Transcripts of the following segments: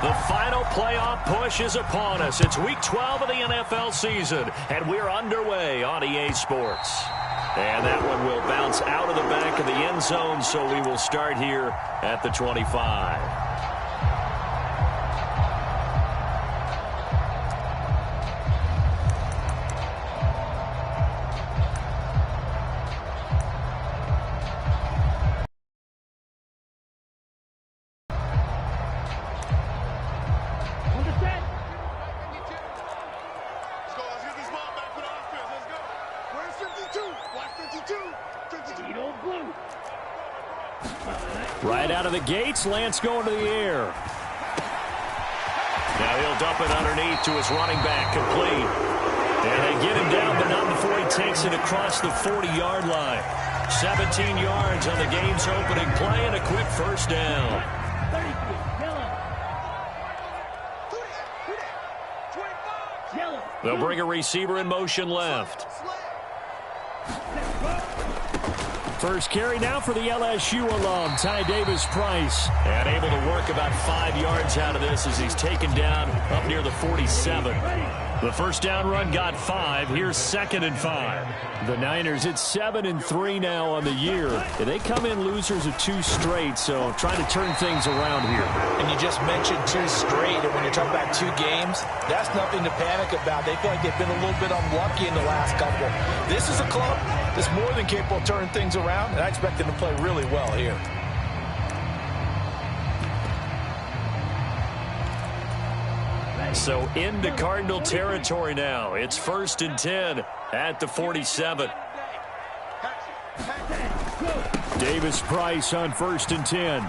The final playoff push is upon us. It's Week 12 of the NFL season, and we're underway on EA Sports. And that one will bounce out of the back of the end zone, so we will start here at the 25. Right out of the gates, Lance going to the air. Now he'll dump it underneath to his running back, complete. And they get him down, but not before he takes it across the 40-yard line. 17 yards on the game's opening play and a quick first down. They'll bring a receiver in motion left. First carry now for the LSU alum, Ty Davis-Price. And able to work about 5 yards out of this as he's taken down up near the 47. The first down run got 5. Here's 2nd and 5. The Niners, it's 7-3 now on the year. They come in losers of 2 straight, so trying to turn things around here. And you just mentioned 2 straight, and when you're talking about 2 games, that's nothing to panic about. They feel like they've been a little bit unlucky in the last couple. This is a club that's more than capable of turning things around, and I expect them to play really well here. So into Cardinal territory now. It's 1st and 10 at the 47. Davis-Price on 1st and 10.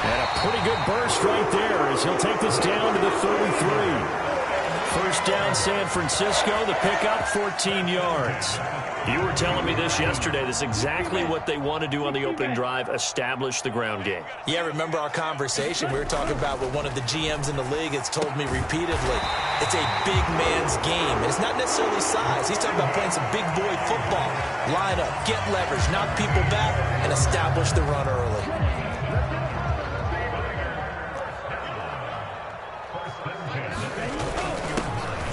And a pretty good burst right there as he'll take this down to the 33. First down, San Francisco. The pickup, 14 yards. You were telling me this yesterday. This is exactly what they want to do on the opening drive, establish the ground game. Yeah, remember our conversation we were talking about with one of the GMs in the league has told me repeatedly. It's a big man's game. And it's not necessarily size. He's talking about playing some big boy football. Line up, get leverage, knock people back, and establish the run early.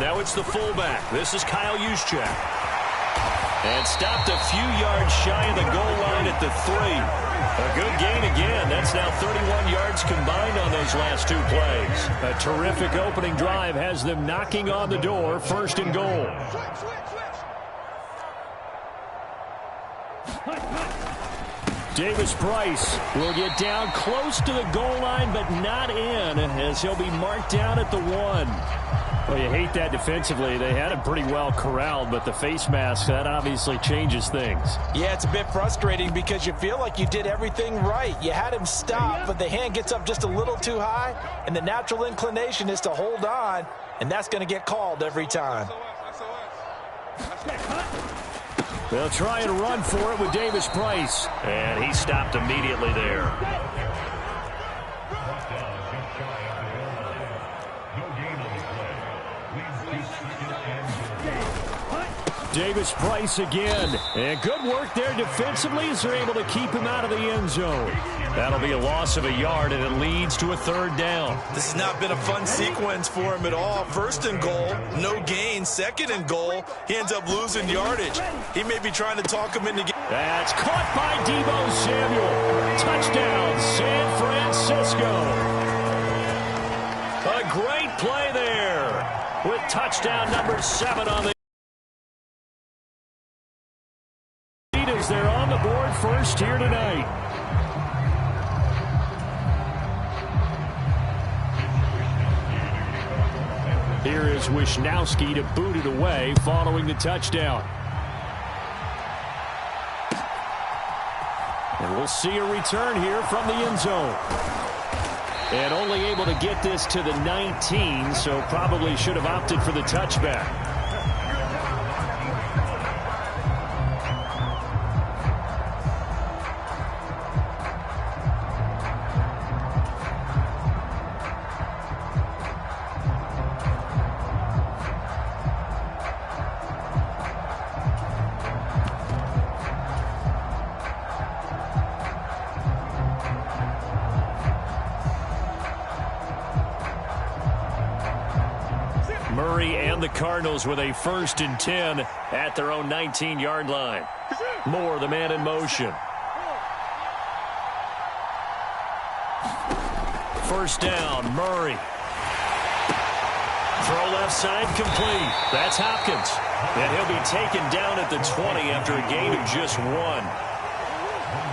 Now it's the fullback. This is Kyle Juszczyk. And stopped a few yards shy of the goal line at the 3. A good gain again. That's now 31 yards combined on those last 2 plays. A terrific opening drive has them knocking on the door. 1st and goal. Davis-Price will get down close to the goal line, but not in, as he'll be marked down at the 1. Well, you hate that defensively. They had him pretty well corralled, but the face mask, that obviously changes things. Yeah, it's a bit frustrating because you feel like you did everything right. You had him stop, but the hand gets up just a little too high, and the natural inclination is to hold on, and that's going to get called every time. They'll try and run for it with Davis-Price. And he stopped immediately there. Davis-Price again. And good work there defensively as they're able to keep him out of the end zone. That'll be a loss of a yard, and it leads to a 3rd down. This has not been a fun sequence for him at all. 1st and goal, no gain. 2nd and goal, he ends up losing yardage. He may be trying to talk him into... That's caught by Deebo Samuel. Touchdown, San Francisco. A great play there with touchdown number 7 on the... They're on the board first here tonight. Here is Wisnowski to boot it away following the touchdown. And we'll see a return here from the end zone. And only able to get this to the 19, so probably should have opted for the touchback. Murray and the Cardinals with a 1st and 10 at their own 19-yard line. Moore, the man in motion. First down, Murray. Throw left side, complete. That's Hopkins. And he'll be taken down at the 20 after a gain of just 1.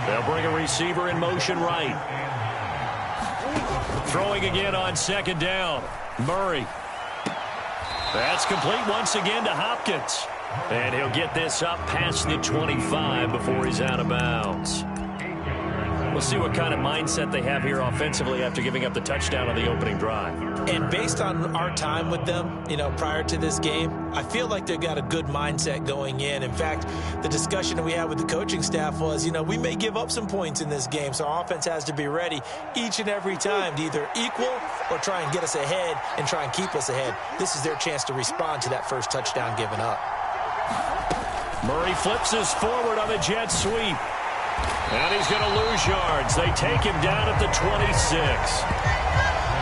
They'll bring a receiver in motion right. Throwing again on 2nd down. Murray. That's complete once again to Hopkins. And he'll get this up past the 25 before he's out of bounds. We'll see what kind of mindset they have here offensively after giving up the touchdown on the opening drive. And based on our time with them, prior to this game, I feel like they've got a good mindset going in. In fact, the discussion that we had with the coaching staff was, we may give up some points in this game, so our offense has to be ready each and every time to either equal or try and get us ahead and try and keep us ahead. This is their chance to respond to that first touchdown given up. Murray flips us forward on the jet sweep. And he's going to lose yards. They take him down at the 26.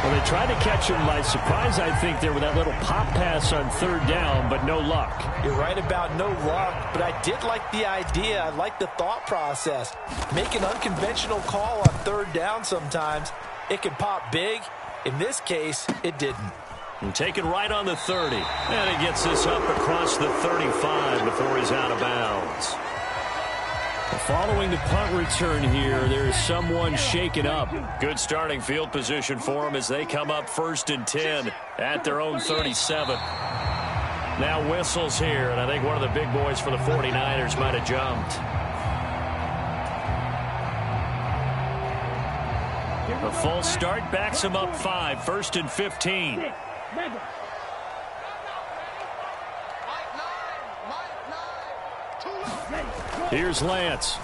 Well, they tried to catch him by surprise, I think, there with that little pop pass on 3rd down, but no luck. You're right about no luck, but I did like the idea. I like the thought process. Make an unconventional call on 3rd down sometimes. It can pop big. In this case, it didn't. And taken right on the 30. And he gets this up across the 35 before he's out of bounds. Following the punt return here, there's someone shaken up. Good starting field position for them as they come up 1st and 10 at their own 37. Now whistles here, and I think one of the big boys for the 49ers might have jumped. A false start backs him up 5, 1st and 15. Here's Lance.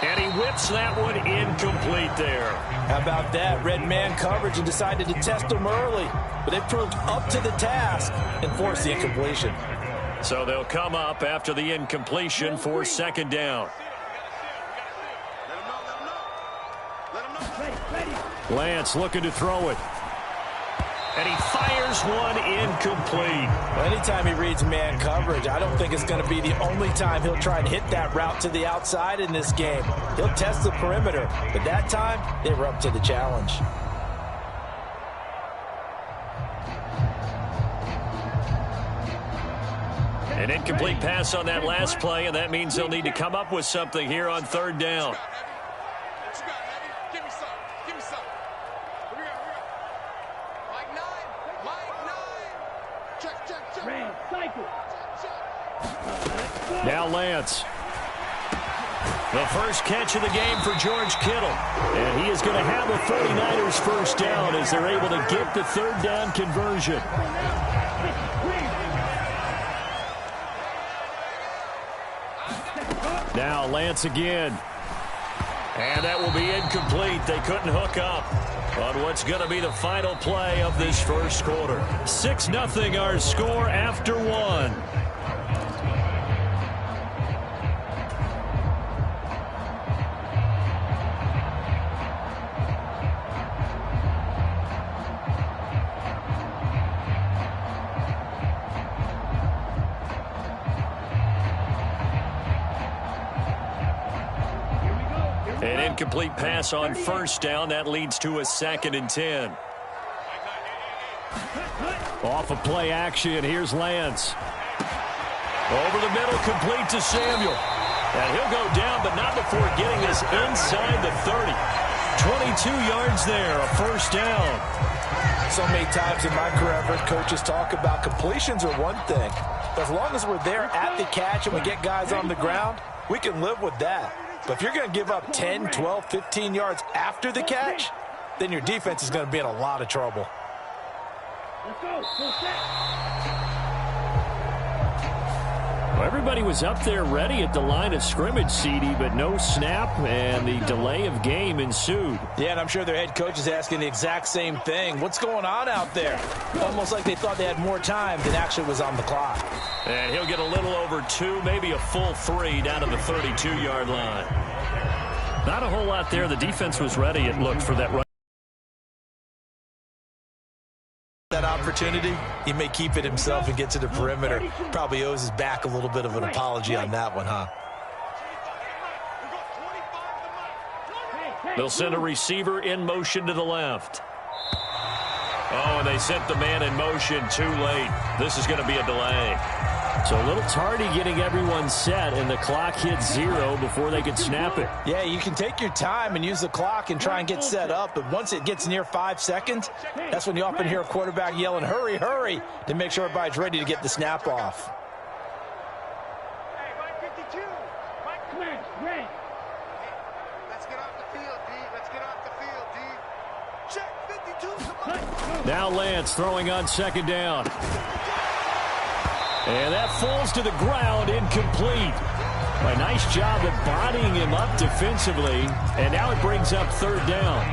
And he whips that one incomplete there. How about that? Red man coverage and decided to test them early. But they proved up to the task and forced the incompletion. So they'll come up after the incompletion for 2nd down. Lance looking to throw it. And he fires one incomplete. Well, anytime he reads man coverage, I don't think it's going to be the only time he'll try and hit that route to the outside in this game. He'll test the perimeter, but that time, they were up to the challenge. An incomplete pass on that last play, and that means they'll need to come up with something here on 3rd down. Now Lance. The first catch of the game for George Kittle. And he is going to have a 49ers first down as they're able to get the 3rd down conversion. Now Lance again. And that will be incomplete. They couldn't hook up on what's going to be the final play of this first quarter. 6-0 our score after 1. An incomplete pass on 1st down. That leads to a 2nd and 10. Off of play action, here's Lance. Over the middle, complete to Samuel. And he'll go down, but not before getting this inside the 30. 22 yards there, a 1st down. So many times in my career, I've heard coaches talk about completions are one thing. But as long as we're there at the catch and we get guys on the ground, we can live with that. But if you're going to give up 10, 12, 15 yards after the catch, then your defense is going to be in a lot of trouble. Well, everybody was up there ready at the line of scrimmage, CD, but no snap, and the delay of game ensued. Yeah, and I'm sure their head coach is asking the exact same thing. What's going on out there? Almost like they thought they had more time than actually was on the clock. And he'll get a little over 2, maybe a full 3 down to the 32-yard line. Not a whole lot there. The defense was ready, it looked, for that run. That that opportunity, he may keep it himself and get to the perimeter. Probably owes his back a little bit of an apology on that one, huh? They'll send a receiver in motion to the left. Oh, and they sent the man in motion too late. This is going to be a delay. So a little tardy getting everyone set, and the clock hits 0 before they could snap it. Yeah, you can take your time and use the clock and try and get set up, but once it gets near 5 seconds, that's when you often hear a quarterback yelling, hurry, hurry, to make sure everybody's ready to get the snap off. Now Lance throwing on second down. And that falls to the ground, incomplete. A nice job of bodying him up defensively, and now it brings up third down.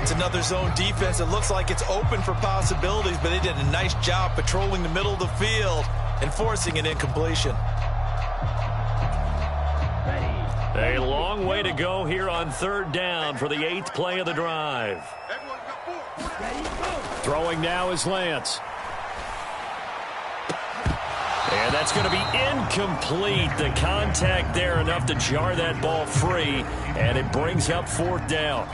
It's another zone defense. It looks like it's open for possibilities, but they did a nice job patrolling the middle of the field and forcing an incompletion. A long way to go here on third down for the 8th play of the drive. Throwing now is Lance. And that's going to be incomplete. The contact there enough to jar that ball free, and it brings up 4th down.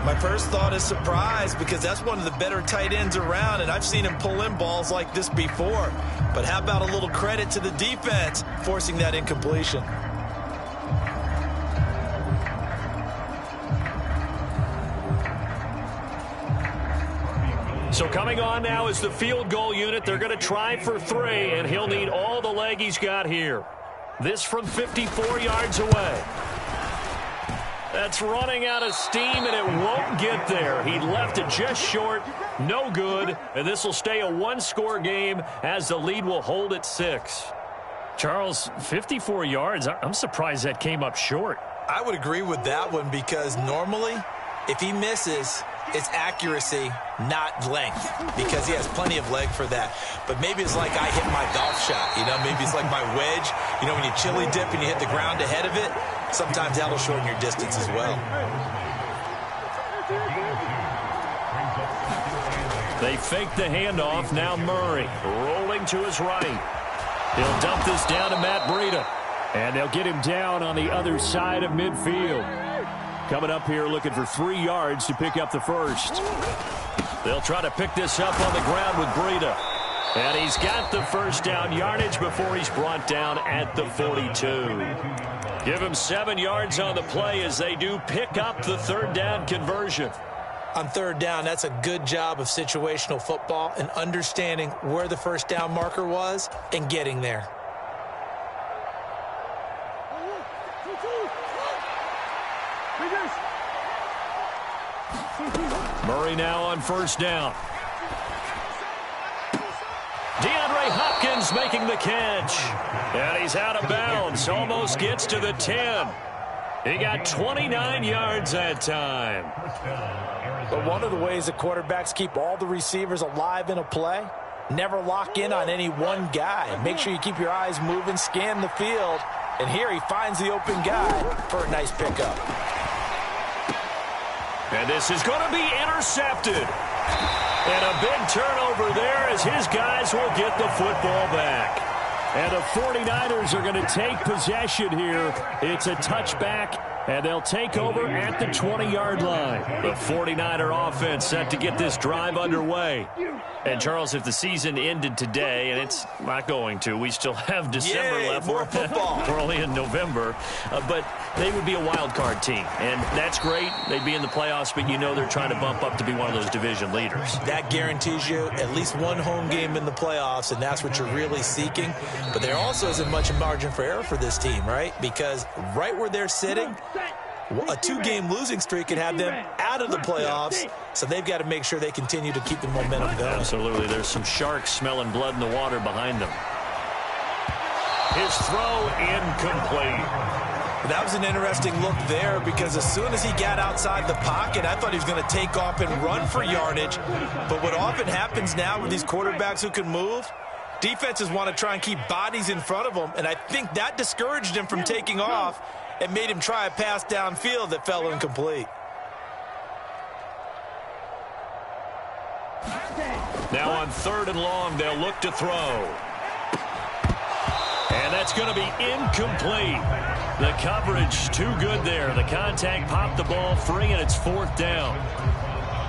My first thought is surprise, because that's one of the better tight ends around, and I've seen him pull in balls like this before. But how about a little credit to the defense forcing that incompletion? So coming on now is the field goal unit. They're going to try for 3, and he'll need all the leg he's got here. This from 54 yards away. That's running out of steam, and it won't get there. He left it just short. No good. And this will stay a one-score game as the lead will hold at 6. Charles, 54 yards. I'm surprised that came up short. I would agree with that one, because normally if he misses, it's accuracy, not length, because he has plenty of leg for that. But maybe it's like I hit my golf shot, you know, maybe it's like my wedge. You know, when you chili dip and you hit the ground ahead of it, sometimes that'll shorten your distance as well. They fake the handoff. Now Murray rolling to his right. He'll dump this down to Matt Breida, and they'll get him down on the other side of midfield. Coming up here looking for 3 yards to pick up the first. They'll try to pick this up on the ground with Breida. And he's got the first down yardage before he's brought down at the 42. Give him 7 yards on the play as they do pick up the third down conversion. On third down, that's a good job of situational football and understanding where the first down marker was and getting there. Murray now on first down. DeAndre Hopkins making the catch. And he's out of bounds. Almost gets to the 10. He got 29 yards that time. But one of the ways the quarterbacks keep all the receivers alive in a play, never lock in on any one guy. Make sure you keep your eyes moving, scan the field. And here he finds the open guy for a nice pickup. And this is going to be intercepted. And a big turnover there as his guys will get the football back. And the 49ers are going to take possession here. It's a touchback, and they'll take over at the 20-yard line. The 49er offense set to get this drive underway. And, Charles, if the season ended today, and it's not going to, we still have December left. More football. We're only in November. But they would be a wild card team, and that's great. They'd be in the playoffs, but you know they're trying to bump up to be one of those division leaders. That guarantees you at least one home game in the playoffs, and that's what you're really seeking. But there also isn't much margin for error for this team, right? Because right where they're sitting, a 2-game losing streak could have them out of the playoffs, so they've got to make sure they continue to keep the momentum going. Absolutely. There's some sharks smelling blood in the water behind them. His throw incomplete. That was an interesting look there, because as soon as he got outside the pocket, I thought he was going to take off and run for yardage. But what often happens now with these quarterbacks who can move, defenses want to try and keep bodies in front of them, and I think that discouraged him from taking off and made him try a pass downfield that fell incomplete. Now on 3rd and long, they'll look to throw. And that's going to be incomplete. The coverage too good there. The contact popped the ball free, and it's 4th down.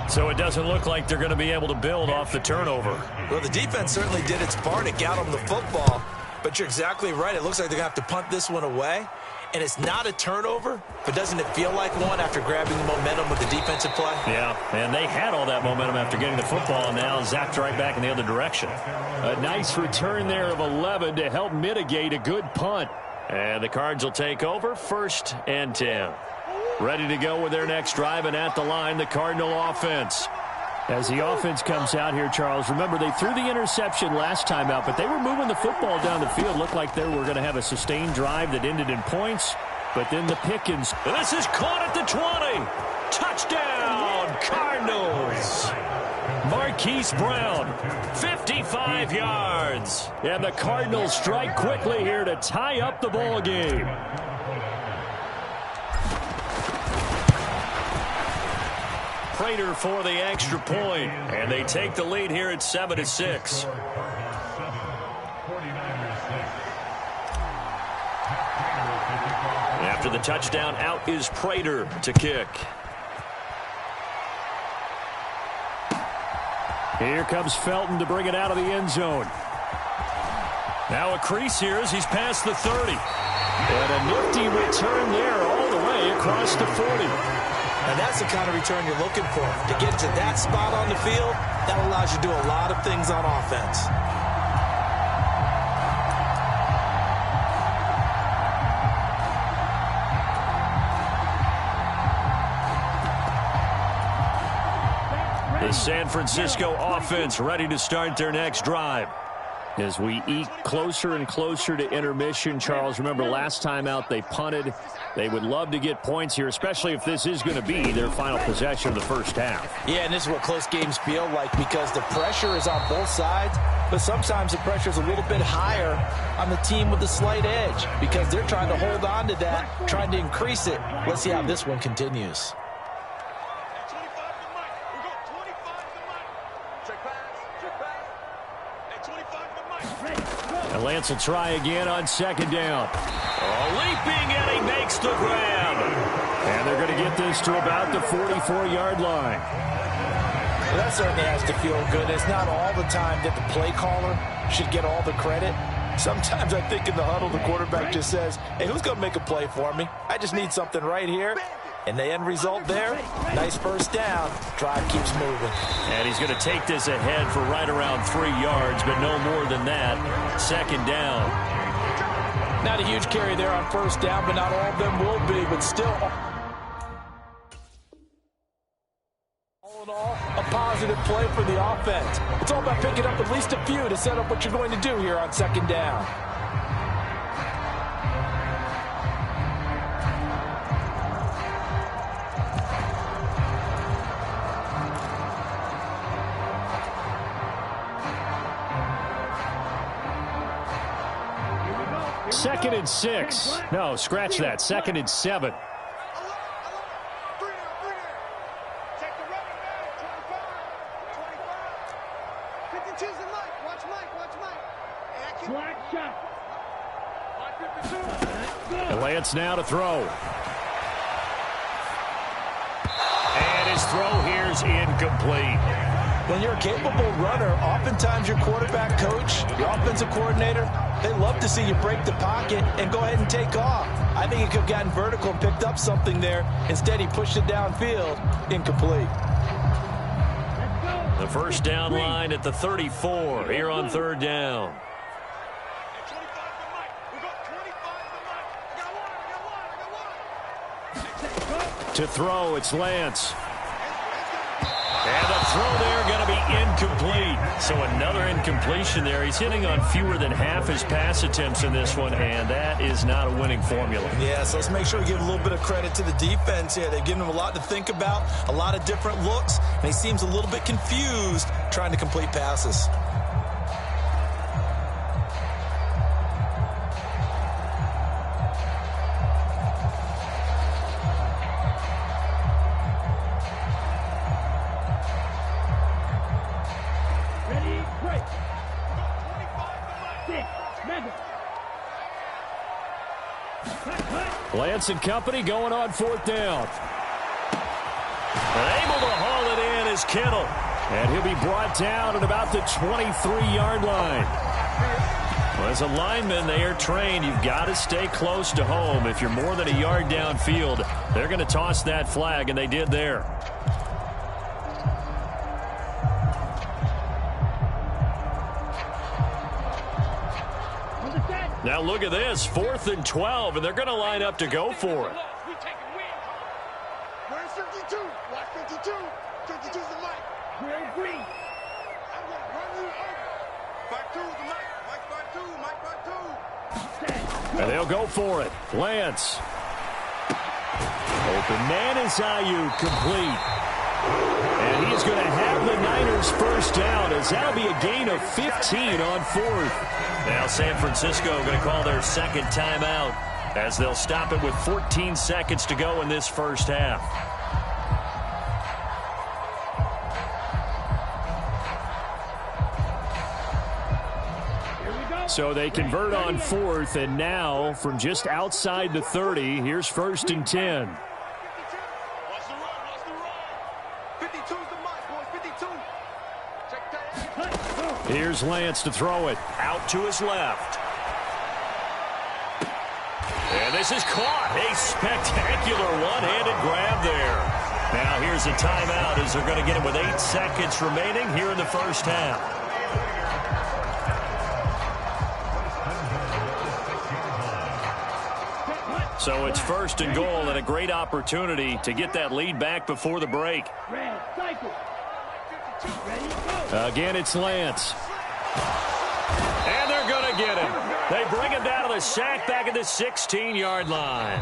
So it doesn't look like they're going to be able to build off the turnover. Well, the defense certainly did its part to get them the football. But you're exactly right. It looks like they're going to have to punt this one away. And it's not a turnover, but doesn't it feel like one after grabbing the momentum with the defensive play? Yeah, and they had all that momentum after getting the football, and now zapped right back in the other direction. A nice return there of 11 to help mitigate a good punt. And the Cards will take over 1st and 10. Ready to go with their next drive, and at the line, the Cardinal offense. As the offense comes out here, Charles, remember they threw the interception last time out, but they were moving the football down the field. Looked like they were going to have a sustained drive that ended in points, but then the Pickens. This is caught at the 20. Touchdown, Cardinals. Marquise Brown, 55 yards. And the Cardinals strike quickly here to tie up the ball game. Prater for the extra point, and they take the lead here at 7-6. After the touchdown, out is Prater to kick. Here comes Felton to bring it out of the end zone. Now a crease here as he's past the 30. And a nifty return there all the way across the 40. And that's the kind of return you're looking for. To get to that spot on the field, that allows you to do a lot of things on offense. The San Francisco offense ready to start their next drive. As we eke closer and closer to intermission, Charles, remember last time out they punted. They would love to get points here, especially if this is going to be their final possession of the first half. Yeah, and this is what close games feel like because the pressure is on both sides, but sometimes the pressure is a little bit higher on the team with the slight edge because they're trying to hold on to that, trying to increase it. Let's see how this one continues. And Lance will try again on 2nd down. Leaping, and he makes the grab. And they're going to get this to about the 44-yard line. Well, that certainly has to feel good. It's not all the time that the play caller should get all the credit. Sometimes I think in the huddle, the quarterback just says, hey, who's going to make a play for me? I just need something right here. And the end result there, nice first down. Drive keeps moving. And he's going to take this ahead for right around 3 yards, but no more than that. 2nd down. Not a huge carry there on first down, but not all of them will be, but still. All in all, a positive play for the offense. It's all about picking up at least a few to set up what you're going to do here on 2nd down. Second and 6. No, scratch that. 2nd and 7. And Lance now to throw. And his throw here's incomplete. When you're a capable runner, oftentimes your quarterback coach, your offensive coordinator, they love to see you break the pocket and go ahead and take off. I think he could have gotten vertical and picked up something there. Instead, he pushed it downfield. Incomplete. The first down line at the 34 here on 3rd down. To throw, it's Lance. And the throw there going to be incomplete. So another incompletion there. He's hitting on fewer than half his pass attempts in this one, and that is not a winning formula. Yeah, so let's make sure we give a little bit of credit to the defense here. They've given him a lot to think about, a lot of different looks, and he seems a little bit confused trying to complete passes. Lance and company going on 4th down. And able to haul it in is Kittle. And he'll be brought down at about the 23-yard line. Well, as a lineman, they are trained. You've got to stay close to home. If you're more than a yard downfield, they're going to toss that flag, and they did there. Now look at this, 4th and 12, and they're going to line up to go for it. Where's 52? Watch 52. 52's the mic. Where's Green? I'm going to run you over. 52's the mic. Mike 52. Mike 52. And they'll go for it. Lance. Open man is Ayuk, complete. And he's going to have the Niners first down, as that'll be a gain of 15 on 4th. Now San Francisco going to call their second timeout, as they'll stop it with 14 seconds to go in this first half. So they convert on 4th, and now from just outside the 30, here's 1st and 10. Watch the run. Watch the run. 52's the mic, boys. 52. Check that. Here's Lance to throw it. Out to his left. And this is caught. A spectacular one-handed grab there. Now here's a timeout, as they're going to get it with 8 seconds remaining here in the first half. So it's 1st and goal, and a great opportunity to get that lead back before the break. Again, it's Lance. And they're going to get him. They bring him down to the sack back at the 16-yard line.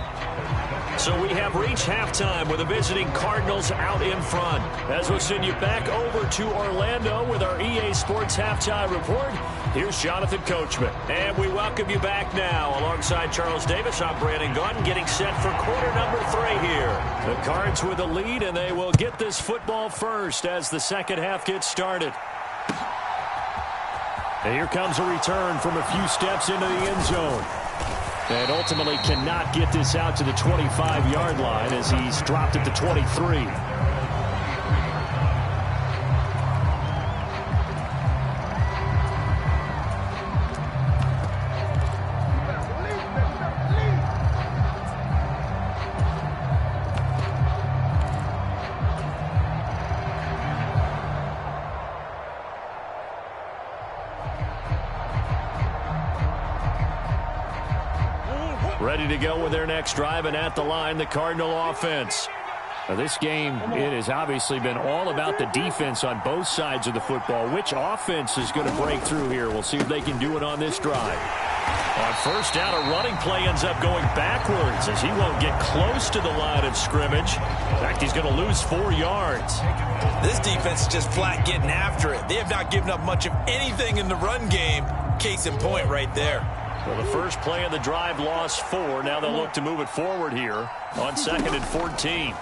So we have reached halftime with the visiting Cardinals out in front. As we'll send you back over to Orlando with our EA Sports Halftime Report, here's Jonathan Coachman. And we welcome you back now. Alongside Charles Davis, I'm Brandon Gunn, getting set for quarter number 3 here. The Cards with the lead, and they will get this football first as the second half gets started. And here comes a return from a few steps into the end zone. And ultimately cannot get this out to the 25-yard line, as he's dropped at the 23. Ready to go with their next drive, and at the line, the Cardinal offense. Now, this game, it has obviously been all about the defense on both sides of the football. Which offense is going to break through here? We'll see if they can do it on this drive. On first down, a running play ends up going backwards, as he won't get close to the line of scrimmage. In fact, he's going to lose 4 yards. This defense is just flat getting after it. They have not given up much of anything in the run game. Case in point right there. Well, the first play of the drive lost 4. Now they'll look to move it forward here on 2nd and 14.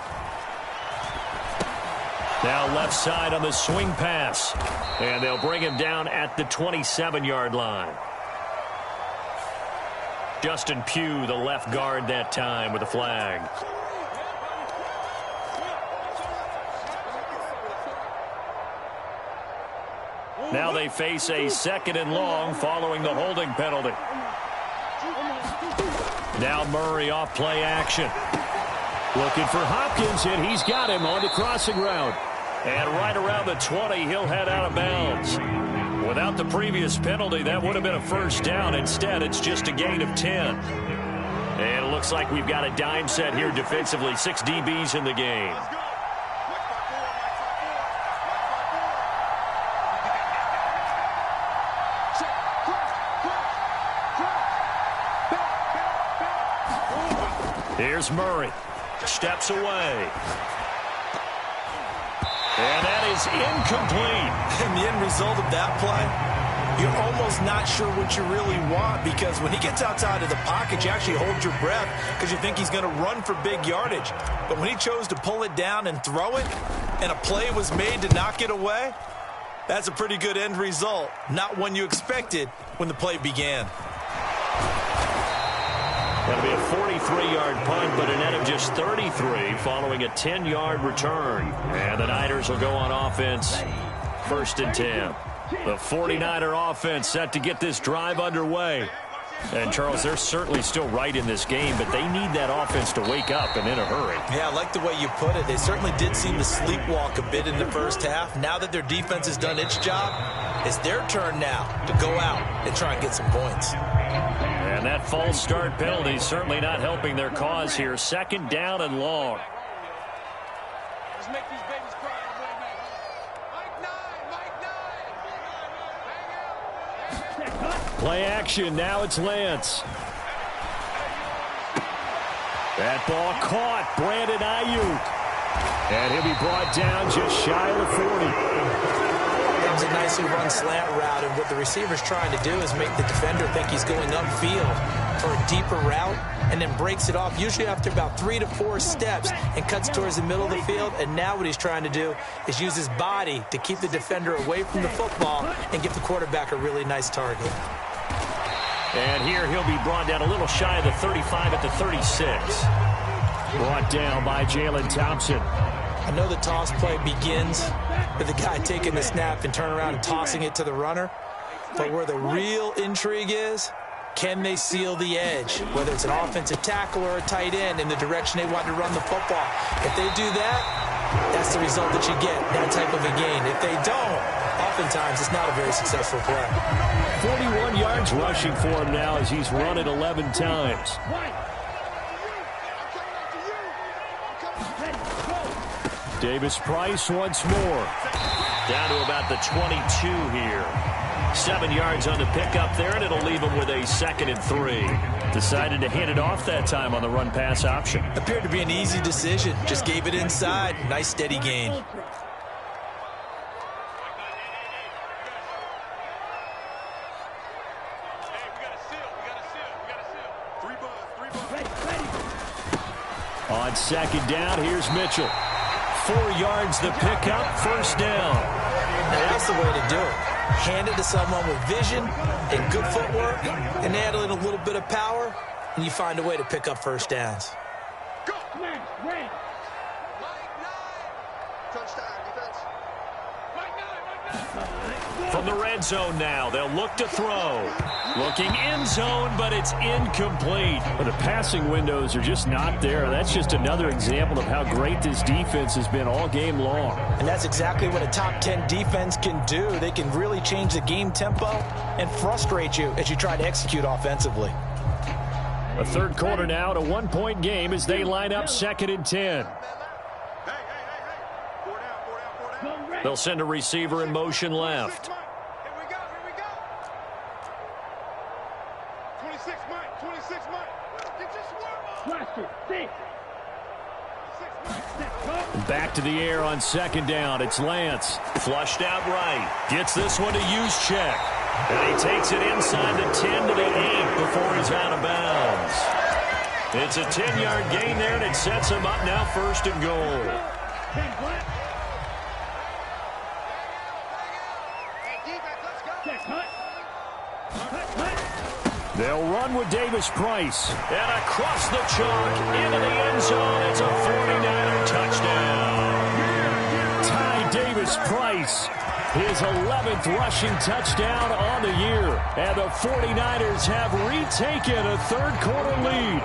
Now left side on the swing pass. And they'll bring him down at the 27-yard line. Justin Pugh, the left guard that time, with a flag. Now they face a 2nd and long following the holding penalty. Now Murray off play action. Looking for Hopkins, and he's got him on the crossing route. And right around the 20, he'll head out of bounds. Without the previous penalty, that would have been a first down. Instead, it's just a gain of 10. And it looks like we've got a dime set here defensively. 6 DBs in the game. Here's Murray. Steps away. And that is incomplete. And the end result of that play, you're almost not sure what you really want, because when he gets outside of the pocket, you actually hold your breath because you think he's going to run for big yardage. But when he chose to pull it down and throw it, and a play was made to knock it away, that's a pretty good end result. Not one you expected when the play began. That'll be a 43-yard punt, but a net of just 33 following a 10-yard return. And the Niners will go on offense, 1st and 10. The 49er offense set to get this drive underway. And, Charles, they're certainly still right in this game, but they need that offense to wake up and in a hurry. Yeah, I like the way you put it. They certainly did seem to sleepwalk a bit in the first half. Now that their defense has done its job, it's their turn now to go out and try and get some points. And that false start penalty is certainly not helping their cause here. 2nd down and long. Let's make these babies cry. Mike 9, Mike 9. Play action. Now it's Lance. That ball caught. Brandon Ayuk. And he'll be brought down just shy of the 40. That was a nicely run slant route, and what the receiver's trying to do is make the defender think he's going upfield for a deeper route, and then breaks it off, usually after about 3 to 4 steps, and cuts towards the middle of the field. And now what he's trying to do is use his body to keep the defender away from the football and give the quarterback a really nice target. And here he'll be brought down a little shy of the 35 at the 36. Brought down by Jalen Thompson. I know the toss play begins with the guy taking the snap and turning around and tossing it to the runner. But where the real intrigue is, can they seal the edge? Whether it's an offensive tackle or a tight end in the direction they want to run the football. If they do that, that's the result that you get, that type of a gain. If they don't, oftentimes it's not a very successful play. 41 yards rushing for him now as he's run it 11 times. Davis Price once more. Down to about the 22 here. 7 yards on the pickup there, and it'll leave him with a 2nd and 3. Decided to hand it off that time on the run-pass option. Appeared to be an easy decision. Just gave it inside. Nice steady gain. On 2nd down, here's Mitchell. 4 yards the pickup, 1st down. Now that's the way to do it. Hand it to someone with vision and good footwork, and add in a little bit of power, and you find a way to pick up 1st downs. Go! Mike 9. Touchdown, defense. Mike 9. From the red zone now, they'll look to throw. Looking end zone, but it's incomplete. But the passing windows are just not there. That's just another example of how great this defense has been all game long. And that's exactly what a top 10 defense can do. They can really change the game tempo and frustrate you as you try to execute offensively. A 3rd quarter now, at a 1-point game as they line up 2nd and 10. Hey. 4 down. They'll send a receiver in motion left. Here we go. 26 Mike. 26 Mike. Get your swerve on. Back to the air on 2nd down. It's Lance. Flushed out right. Gets this one to Juszczyk. And he takes it inside the 10 to the 8 before he's out of bounds. It's a 10-yard gain there, and it sets him up now 1st and goal. They'll run with Davis Price. And across the chalk into the end zone. It's a 49er touchdown. Ty Davis Price, his 11th rushing touchdown on the year. And the 49ers have retaken a 3rd quarter lead.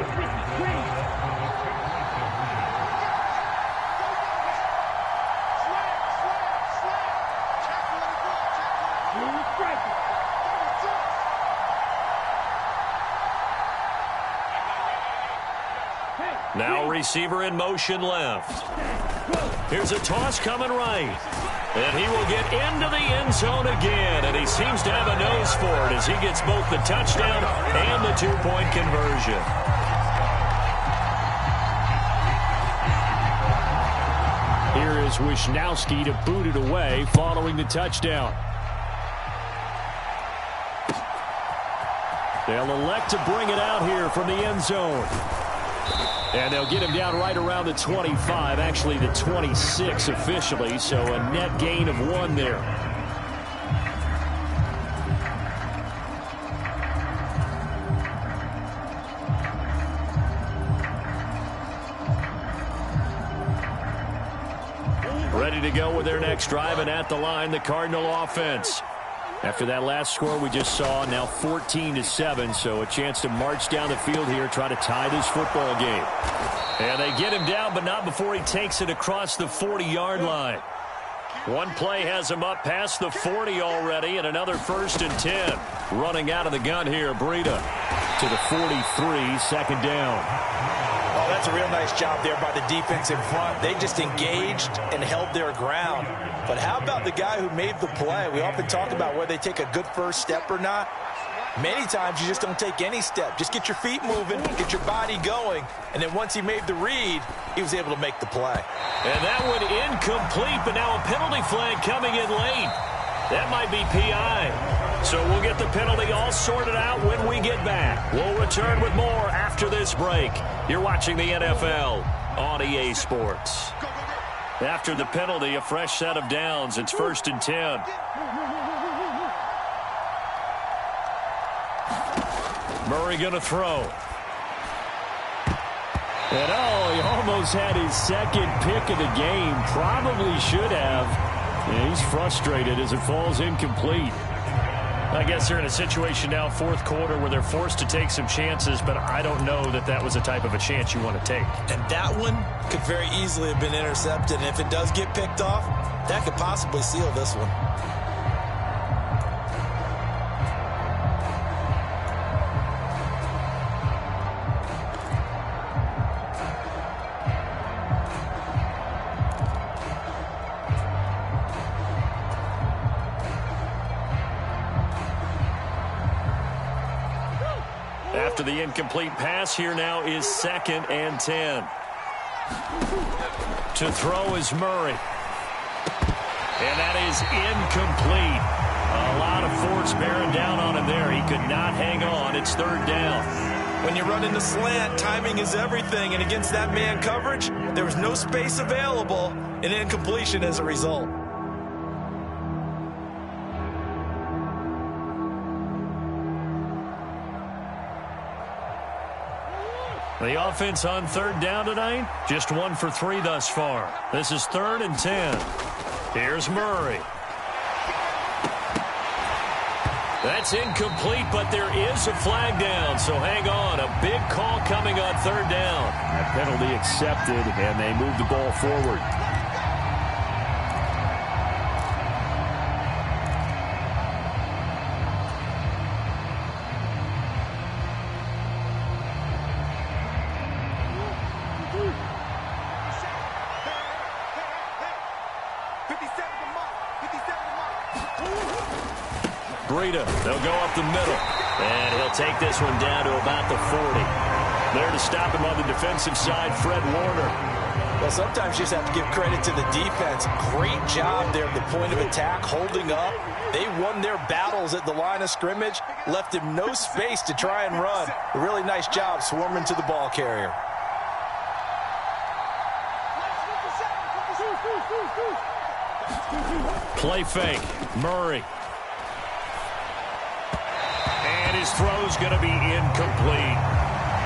Now receiver in motion left. Here's a toss coming right. And he will get into the end zone again. And he seems to have a nose for it as he gets both the touchdown and the 2-point conversion. Here is Wisnowski to boot it away following the touchdown. They'll elect to bring it out here from the end zone. And they'll get him down right around the 25, actually the 26 officially, so a net gain of 1 there. to go with their next drive, and at the line, the Cardinal offense. After that last score we just saw, now 14-7, so a chance to march down the field here, try to tie this football game. And they get him down, but not before he takes it across the 40-yard line. One play has him up past the 40 already, and another 1st and 10. Running out of the gun here, Breida to the 43, second down. Oh, that's a real nice job there by the defense in front. They just engaged and held their ground. But how about the guy who made the play? We often talk about whether they take a good first step or not. Many times you just don't take any step. Just get your feet moving, get your body going, and then once he made the read, he was able to make the play. And that one incomplete, but now a penalty flag coming in late. That might be PI. So we'll get the penalty all sorted out when we get back. We'll return with more after this break. You're watching the NFL on EA Sports. After the penalty, a fresh set of downs. It's 1st and 10. Murray going to throw. And he almost had his second pick of the game. Probably should have. And he's frustrated as it falls incomplete. I guess they're in a situation now, 4th quarter, where they're forced to take some chances, but I don't know that that was the type of a chance you want to take. And that one could very easily have been intercepted. And if it does get picked off, that could possibly seal this one. After the incomplete pass, here now is 2nd and 10. To throw is Murray. And that is incomplete. A lot of force bearing down on him there. He could not hang on. It's 3rd down. When you run into slant, timing is everything. And against that man coverage, there was no space available, and incompletion as a result. The offense on 3rd down tonight, just 1 for 3 thus far. This is 3rd and 10. Here's Murray. That's incomplete, but there is a flag down, so hang on. A big call coming on 3rd down. That penalty accepted, and they move the ball forward. Breida, they'll go up the middle. And he'll take this one down to about the 40. There to stop him on the defensive side, Fred Warner. Well, sometimes you just have to give credit to the defense. Great job there at the point of attack, holding up. They won their battles at the line of scrimmage, left him no space to try and run. A really nice job swarming to the ball carrier. Play fake, Murray. And his throw's going to be incomplete.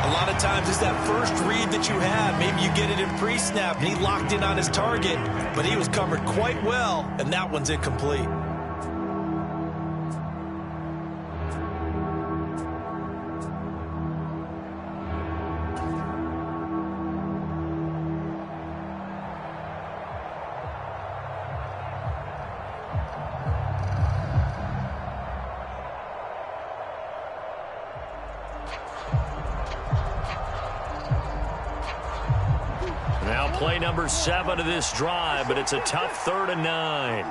A lot of times it's that first read that you have. Maybe you get it in pre-snap, and he locked in on his target, but he was covered quite well, and that one's incomplete. Play number 7 of this drive, but it's a tough 3rd and 9.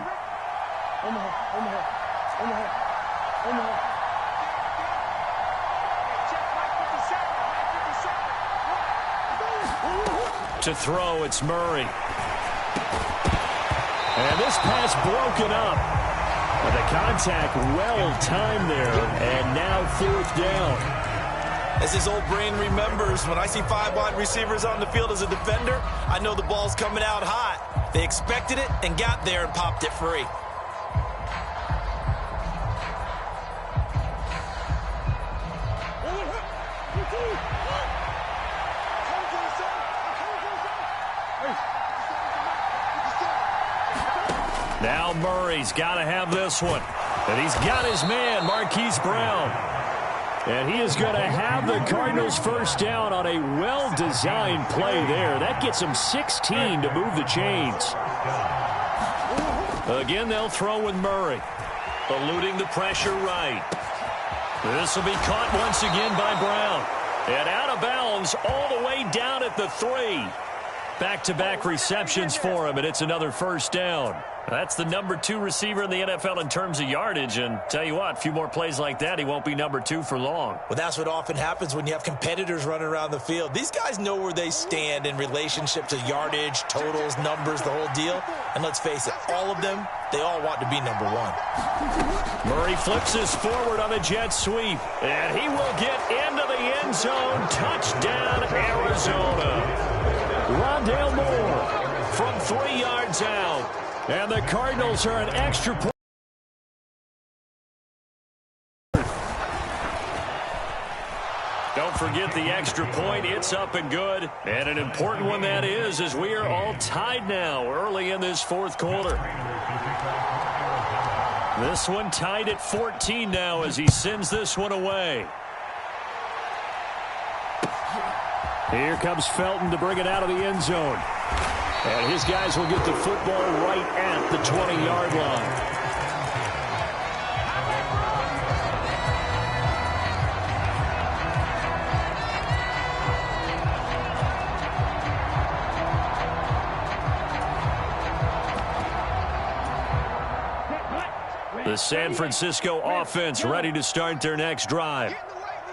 To throw, it's Murray. And this pass broken up. But the contact well timed there, and now 4th down. As his old brain remembers, when I see 5 wide receivers on the field as a defender, I know the ball's coming out hot. They expected it and got there and popped it free. Now Murray's got to have this one. And he's got his man, Marquise Brown. And he is going to have the Cardinals first down on a well-designed play there. That gets him 16 to move the chains. Again, they'll throw with Murray. Eluding the pressure right. This will be caught once again by Brown. And out of bounds all the way down at the 3. Back-to-back receptions for him, and it's another first down. That's the number 2 receiver in the NFL in terms of yardage, and tell you what, a few more plays like that, he won't be number 2 for long. Well, that's what often happens when you have competitors running around the field. These guys know where they stand in relationship to yardage, totals, numbers, the whole deal. And let's face it, all of them, they all want to be number 1. Murray flips this forward on a jet sweep, and he will get into the end zone. Touchdown, Arizona. Rondale Moore from 3 yards out. And the Cardinals are an extra point. Don't forget the extra point. It's up and good. And an important one that is, as we are all tied now early in this fourth quarter. This one tied at 14 now as he sends this one away. Here comes Felton to bring it out of the end zone. And his guys will get the football right at the 20-yard line. The San Francisco offense ready to start their next drive.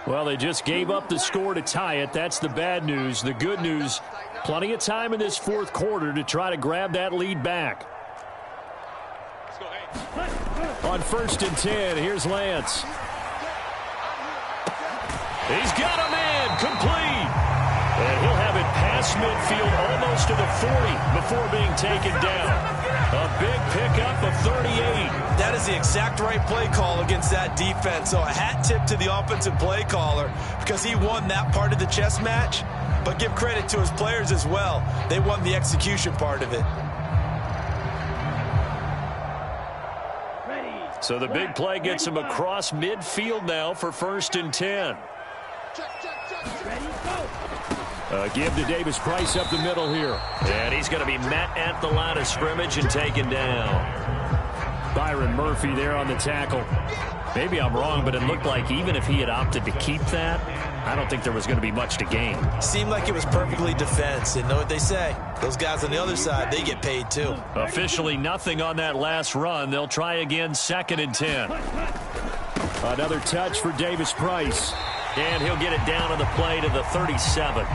Well, they just gave up the score to tie it. That's the bad news. The good news, plenty of time in this fourth quarter to try to grab that lead back. On 1st and 10, here's Lance. He's got a man, complete. And he'll have it past midfield almost to the 40 before being taken down. A big pickup of 38. That is the exact right play call against that defense. So a hat tip to the offensive play caller because he won that part of the chess match. But give credit to his players as well. They won the execution part of it. So the big play gets him across midfield now for 1st and 10. Give to Davis Price up the middle here. And he's going to be met at the line of scrimmage and taken down. Byron Murphy there on the tackle. Maybe I'm wrong, but it looked like even if he had opted to keep that, I don't think there was going to be much to gain. Seemed like it was perfectly defense. And know what they say? Those guys on the other side, they get paid too. Officially nothing on that last run. They'll try again 2nd and 10. Another touch for Davis Price. And he'll get it down on the play to the 37.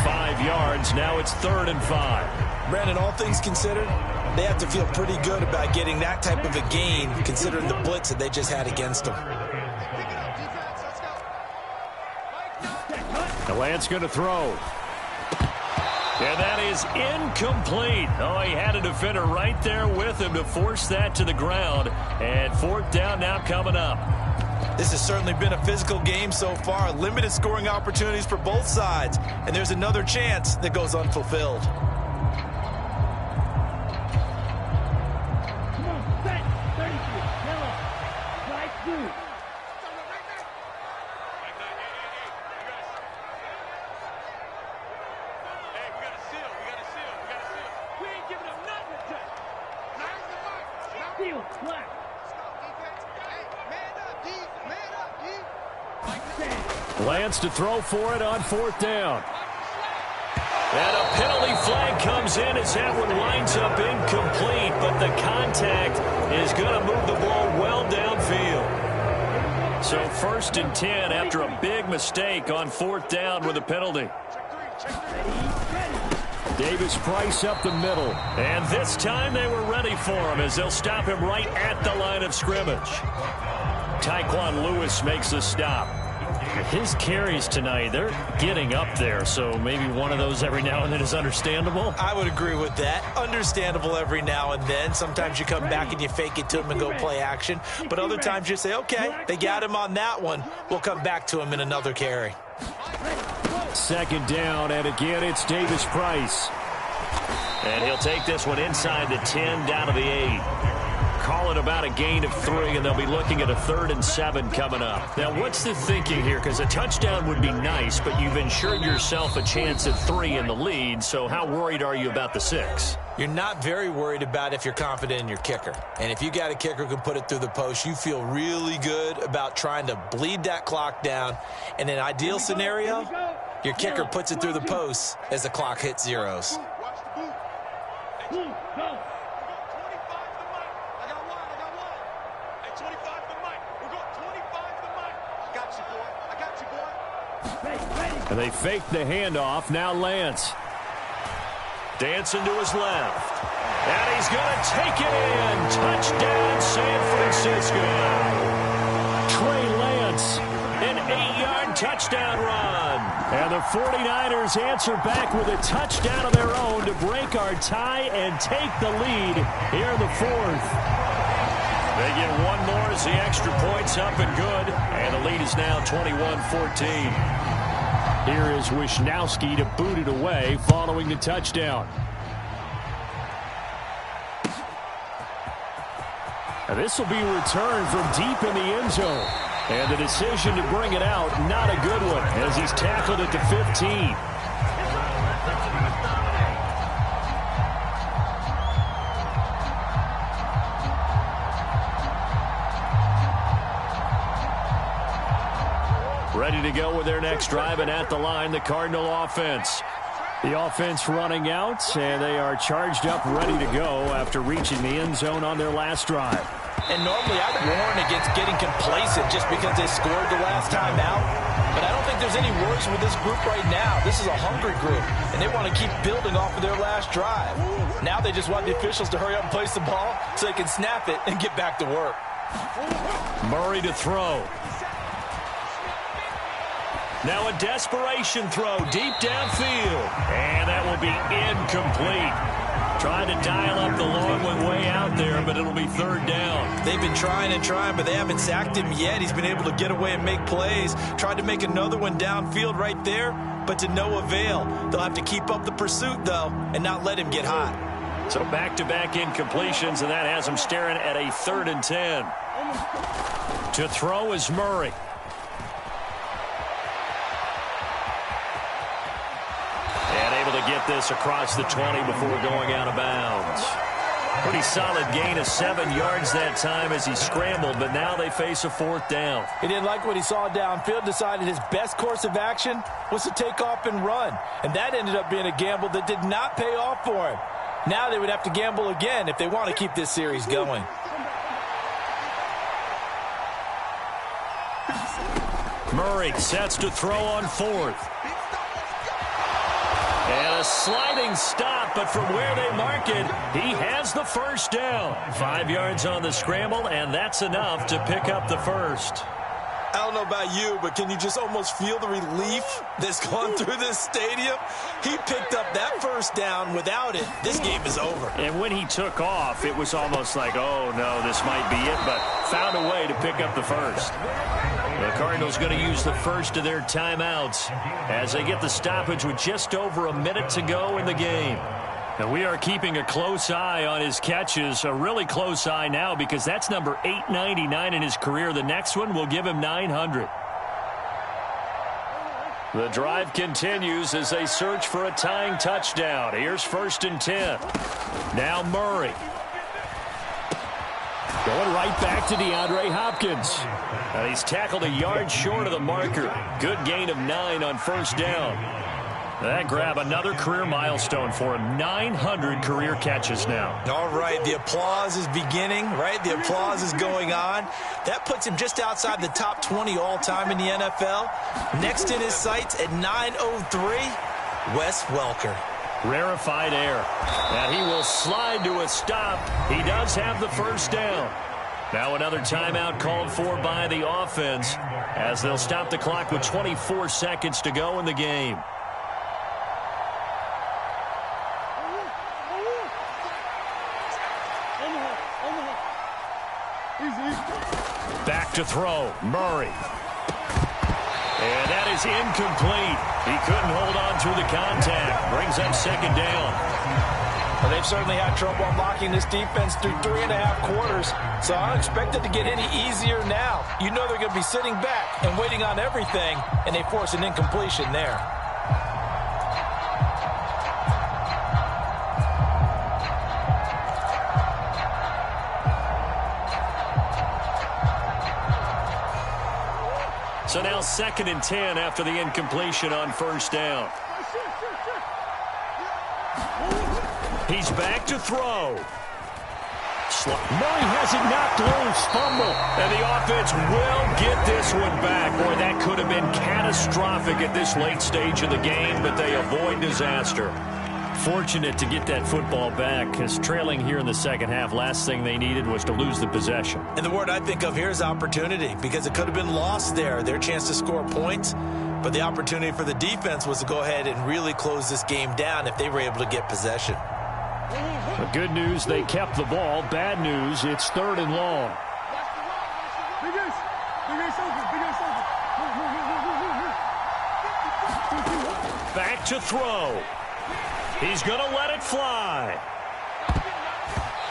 5 yards. Now it's 3rd and 5. Brandon, all things considered, they have to feel pretty good about getting that type of a gain considering the blitz that they just had against them. The Lance going to throw. And that is incomplete. Oh, he had a defender right there with him to force that to the ground. And 4th down now coming up. This has certainly been a physical game so far. Limited scoring opportunities for both sides. And there's another chance that goes unfulfilled. Lance to throw for it on 4th down. And a penalty flag comes in as that one lines up incomplete, but the contact is going to move the ball well downfield. So 1st and 10 after a big mistake on 4th down with a penalty. Davis Price up the middle. And this time they were ready for him as they'll stop him right at the line of scrimmage. Tyquan Lewis makes the stop. His carries tonight, they're getting up there, so maybe one of those every now and then is understandable. I would agree with that. Understandable every now and then. Sometimes you come back and you fake it to him and go play action. But other times you say, okay, they got him on that one. We'll come back to him in another carry. 2nd down, and again it's Davis Price. And he'll take this one inside the 10 down to the 8. Call it about a gain of 3, and they'll be looking at a 3rd and 7 coming up. Now, what's the thinking here? Because a touchdown would be nice, but you've ensured yourself a chance at 3 in the lead, so how worried are you about the 6? You're not very worried about if you're confident in your kicker. And if you got a kicker who can put it through the post, you feel really good about trying to bleed that clock down. In an ideal scenario, your kicker puts it through the post as the clock hits zeros. And they fake the handoff. Now Lance. Dancing to his left. And he's going to take it in. Touchdown, San Francisco. Trey Lance, an 8-yard touchdown run. And the 49ers answer back with a touchdown of their own to break our tie and take the lead here in the 4th. They get one more as the extra point's up and good. And the lead is now 21-14. Here is Wisnowski to boot it away following the touchdown. And this will be returned from deep in the end zone. And the decision to bring it out, not a good one, as he's tackled at the 15. Ready to go with their next drive, and at the line, the Cardinal offense. The offense running out, and they are charged up, ready to go after reaching the end zone on their last drive. And normally I'd warn against getting complacent just because they scored the last time out. But I don't think there's any worries with this group right now. This is a hungry group, and they want to keep building off of their last drive. Now they just want the officials to hurry up and place the ball so they can snap it and get back to work. Murray to throw. Now a desperation throw deep downfield. And that will be incomplete. Trying to dial up the long one way out there, but it'll be 3rd down. They've been trying and trying, but they haven't sacked him yet. He's been able to get away and make plays. Tried to make another one downfield right there, but to no avail. They'll have to keep up the pursuit, though, and not let him get hot. So back-to-back incompletions, and that has him staring at a 3rd and 10. To throw is Murray. To get this across the 20 before going out of bounds. Pretty solid gain of 7 yards that time as he scrambled, but now they face a 4th down. He didn't like what he saw downfield, decided his best course of action was to take off and run. And that ended up being a gamble that did not pay off for him. Now they would have to gamble again if they want to keep this series going. Murray sets to throw on 4th. And a sliding stop, but from where they mark it, he has the 1st down. 5 yards on the scramble, and that's enough to pick up the 1st. I don't know about you, but can you just almost feel the relief that's gone through this stadium? He picked up that 1st down. Without it, this game is over. And when he took off, it was almost like, oh, no, this might be it, but found a way to pick up the 1st. The Cardinals going to use the first of their timeouts as they get the stoppage with just over a minute to go in the game. And we are keeping a close eye on his catches, a really close eye now because that's number 899 in his career. The next one will give him 900. The drive continues as they search for a tying touchdown. Here's 1st and 10. Now Murray. Going right back to DeAndre Hopkins. And he's tackled a yard short of the marker. Good gain of 9 on 1st down. That grab another career milestone for him. 900 career catches now. All right, the applause is beginning, right? The applause is going on. That puts him just outside the top 20 all-time in the NFL. Next in his sights at 903, Wes Welker. Rarefied air. And he will slide to a stop. He does have the 1st down. Now another timeout called for by the offense as they'll stop the clock with 24 seconds to go in the game. Back to throw. Murray. And that is incomplete. He couldn't hold on through the contact. Brings up 2nd down. Well, they've certainly had trouble unlocking this defense through 3.5 quarters, so I don't expect it to get any easier now. You know they're going to be sitting back and waiting on everything, and they force an incompletion there. So now 2nd and 10 after the incompletion on 1st down. He's back to throw. Murray has it knocked loose. Fumble. And the offense will get this one back. Boy, that could have been catastrophic at this late stage of the game, but they avoid disaster. Fortunate to get that football back, because trailing here in the second half, last thing they needed was to lose the possession. And the word I think of here is opportunity, because it could have been lost there, their chance to score points. But the opportunity for the defense was to go ahead and really close this game down if they were able to get possession. The good news, they kept the ball. Bad news, it's 3rd and long. Back to throw. He's going to let it fly.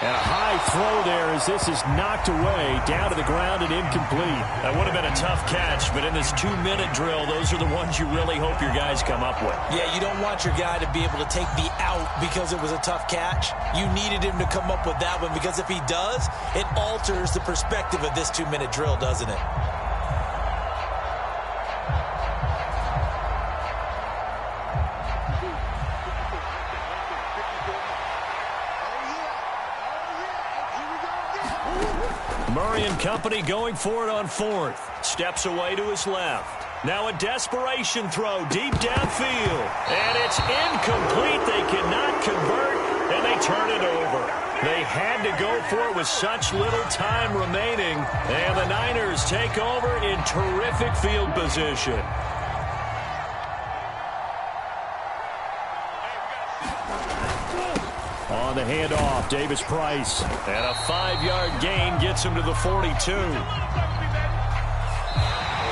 And a high throw there as this is knocked away, down to the ground and incomplete. That would have been a tough catch, but in this 2-minute drill, those are the ones you really hope your guys come up with. Yeah, you don't want your guy to be able to take the out because it was a tough catch. You needed him to come up with that one, because if he does, it alters the perspective of this 2-minute drill, doesn't it? Murray and company going for it on 4th. Steps away to his left. Now a desperation throw deep downfield. And it's incomplete. They cannot convert, and they turn it over. They had to go for it with such little time remaining. And the Niners take over in terrific field position. On the handoff, Davis Price. And a 5-yard gain gets him to the 42.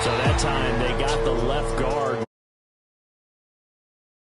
So that time they got the left guard.